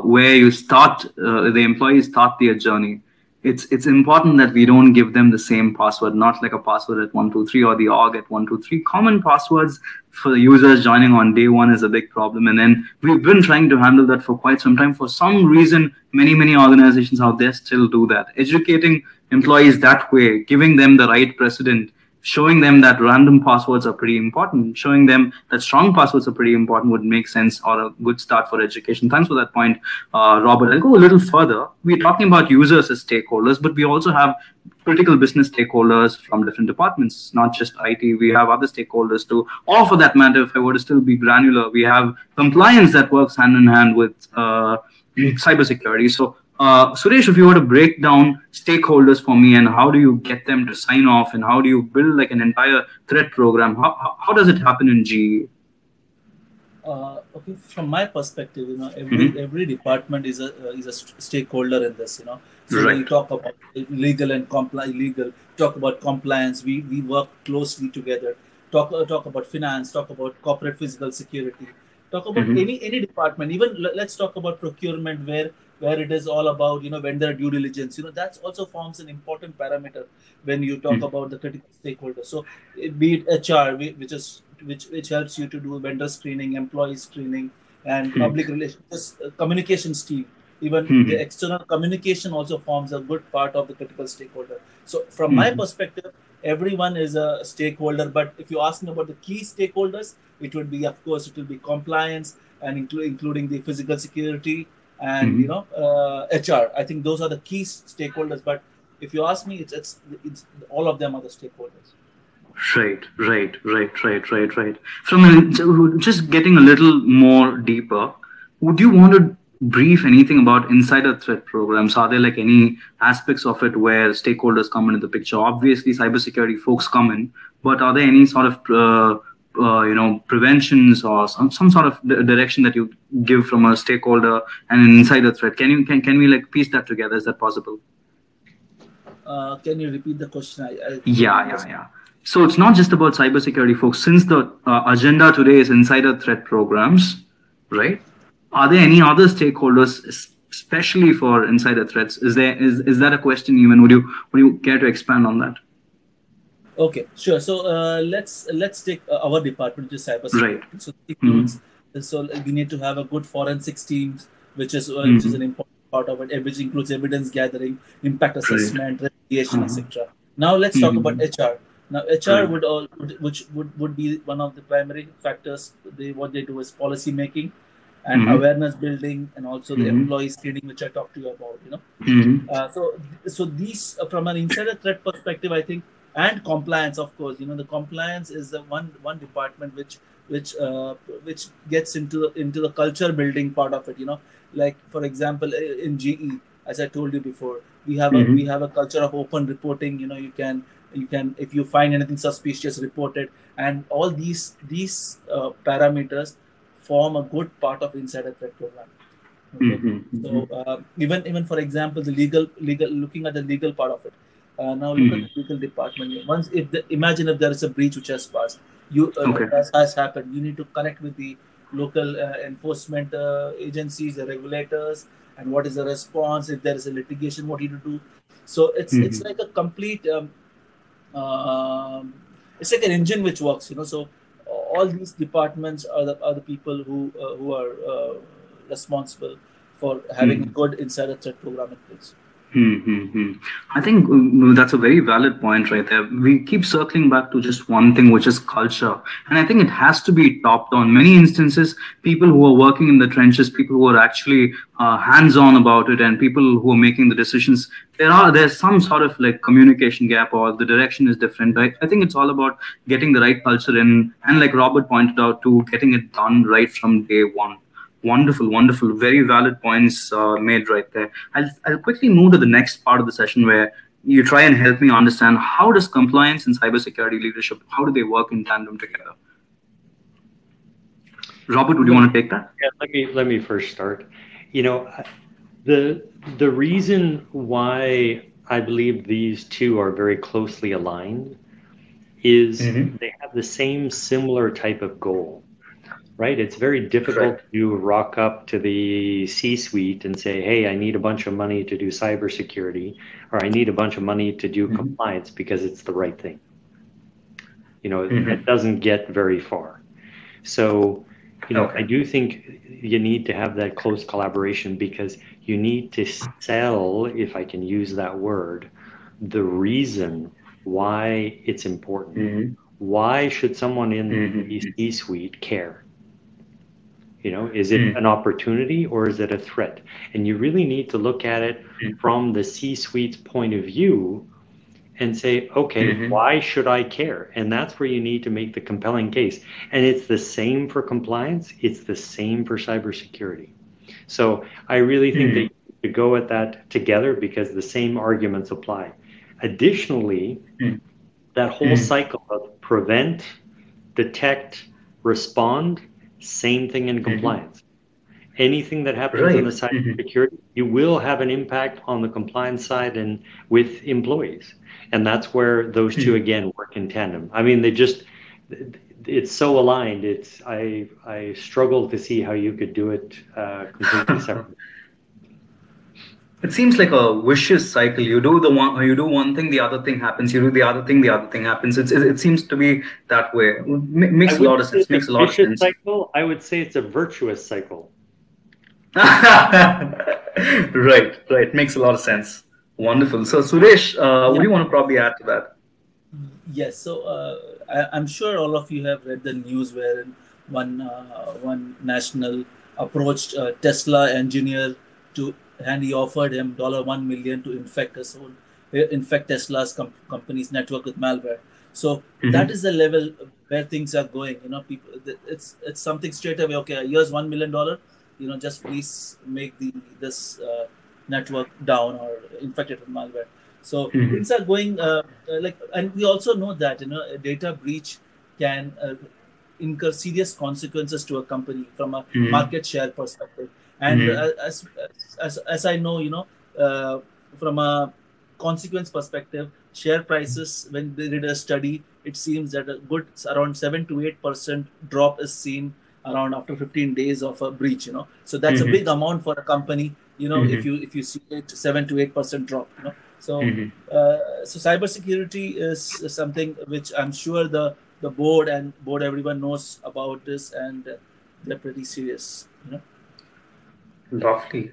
where you start, the employees start their journey. It's important that we don't give them the same password, not like a password at 123 or the org at 123. Common passwords for the users joining on day one is a big problem. And then we've been trying to handle that for quite some time. For some reason, many organizations out there still do that. Educating employees that way, giving them the right precedent, showing them that random passwords are pretty important, showing them that strong passwords are pretty important would make sense, or a good start for education. Thanks for that point, Robert. I'll go a little further. We're talking about users as stakeholders, but we also have critical business stakeholders from different departments, not just IT. We have other stakeholders too. Or for that matter, if I were to still be granular, we have compliance that works hand in hand with cybersecurity. So Suresh, if you were to break down stakeholders for me, and how do you get them to sign off, and how do you build like an entire threat program? How does it happen in GE? Okay, from my perspective, every department is a stakeholder in this. So when you talk about legal and talk about compliance, we work closely together. Talk about finance, talk about corporate physical security, talk about any department. Even let's talk about procurement, where it is all about vendor due diligence. That also forms an important parameter when you talk about the critical stakeholders. So be it HR, which helps you to do vendor screening, employee screening, and public relations, communications team. Even the external communication also forms a good part of the critical stakeholder. So from my perspective, everyone is a stakeholder. But if you ask me about the key stakeholders, it would be, of course, compliance, and including the physical security and HR. I think those are the key stakeholders. But if you ask me, it's all of them are the stakeholders. Right. From just getting a little more deeper, would you want to brief anything about insider threat programs? Are there like any aspects of it where stakeholders come into the picture? Obviously, cybersecurity folks come in, but are there any sort of preventions or some sort of direction that you give from a stakeholder and an insider threat? Can we like piece that together? Is that possible? Can you repeat the question? Yeah. So it's not just about cybersecurity folks. Since the agenda today is insider threat programs, right? Are there any other stakeholders, especially for insider threats? Is that a question even? Would you care to expand on that? Okay, sure. So let's take our department, which is cybersecurity. Right. So it includes, so we need to have a good forensics team, which is an important part of it, which includes evidence gathering, impact assessment, remediation, etc. Now let's talk about HR. Now HR would be one of the primary factors. What they do is policy making and awareness building, and also the employee screening, which I talked to you about. So these, from an insider threat perspective, I think, and compliance, of course. The compliance is the one department which gets into the culture building part of it. Like for example, in GE, as I told you before, we have a culture of open reporting. You can if you find anything suspicious, report it, and all these parameters form a good part of insider threat program. Okay. So even for example, the legal looking at the legal part of it. Now look at the legal department. Imagine if there is a breach which has passed, has happened. You need to connect with the local enforcement agencies, the regulators, and what is the response. If there is a litigation, what you do. So it's like a complete. It's like an engine which works. So all these departments are the people who are responsible for having a good insider threat program in place. I think that's a very valid point right there. We keep circling back to just one thing, which is culture. And I think it has to be top down. Many instances, people who are working in the trenches, people who are actually hands-on about it, and people who are making the decisions, there's some sort of like communication gap, or the direction is different. I think it's all about getting the right culture in, and like Robert pointed out, to getting it done right from day one. Wonderful. Very valid points made right there. I'll quickly move to the next part of the session, where you try and help me understand how does compliance and cybersecurity leadership, how do they work in tandem together? Robert, would you want to take that? Yeah, let me first start. The reason why I believe these two are very closely aligned is they have the same similar type of goal. Right? It's very difficult to rock up to the C-suite and say, hey, I need a bunch of money to do cybersecurity, or I need a bunch of money to do compliance because it's the right thing. It doesn't get very far. So, I do think you need to have that close collaboration, because you need to sell, if I can use that word, the reason why it's important. Why should someone in the C-suite care? Is it an opportunity or is it a threat? And you really need to look at it from the C-suite's point of view and say, okay, why should I care? And that's where you need to make the compelling case. And it's the same for compliance. It's the same for cybersecurity. So I really think that you go at that together, because the same arguments apply. Additionally, that whole cycle of prevent, detect, respond, same thing in compliance. Anything that happens in the cybersecurity, you will have an impact on the compliance side and with employees. And that's where those two, again, work in tandem. I mean, it's so aligned. I struggle to see how you could do it completely separately. It seems like a vicious cycle. You do one thing, the other thing happens. You do the other thing happens. It seems to be that way. Makes a lot of sense. Makes a lot of sense. Cycle, I would say it's a virtuous cycle. Right. Makes a lot of sense. Wonderful. So Suresh, what do you want to probably add to that? Yes. So I'm sure all of you have read the news wherein one national approached a Tesla engineer and he offered him $1 million to infect Tesla's company's network with malware. So that is the level where things are going. People, it's something straight away. Okay, here's $1 million. Just please make this network down or infect it with malware. So things are going and we also know that a data breach can incur serious consequences to a company from a market share perspective. And as I know, from a consequence perspective, share prices, when they did a study, it seems that around 7 to 8% drop is seen around after 15 days of a breach. So that's a big amount for a company. If you see it, 7 to 8% drop. So so cybersecurity is something which I'm sure the board everyone knows about this, and they're pretty serious. Lovely.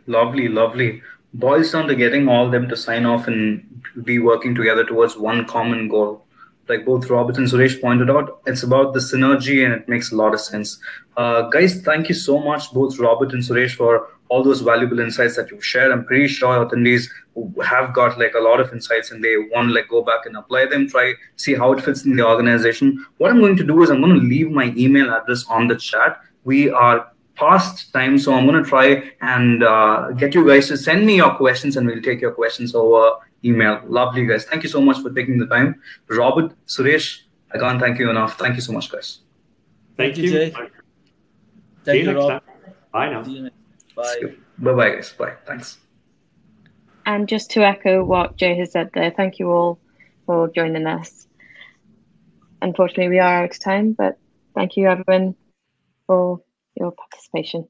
boils down to getting all of them to sign off and be working together towards one common goal. Like both Robert and Suresh pointed out, it's about the synergy and it makes a lot of sense. Guys, thank you so much, both Robert and Suresh, for all those valuable insights that you've shared. I'm pretty sure attendees have got like a lot of insights and they want to like go back and apply them, try see how it fits in the organization. What I'm going to do is I'm going to leave my email address on the chat. We are past time, so I'm going to try and get you guys to send me your questions and we'll take your questions over email. Lovely, guys. Thank you so much for taking the time. Robert, Suresh, I can't thank you enough. Thank you so much, guys. Thank you. Jay. See you next time. Bye now. Bye. Bye-bye, guys. Bye. Thanks. And just to echo what Jay has said there, thank you all for joining us. Unfortunately, we are out of time, but thank you everyone for your participation.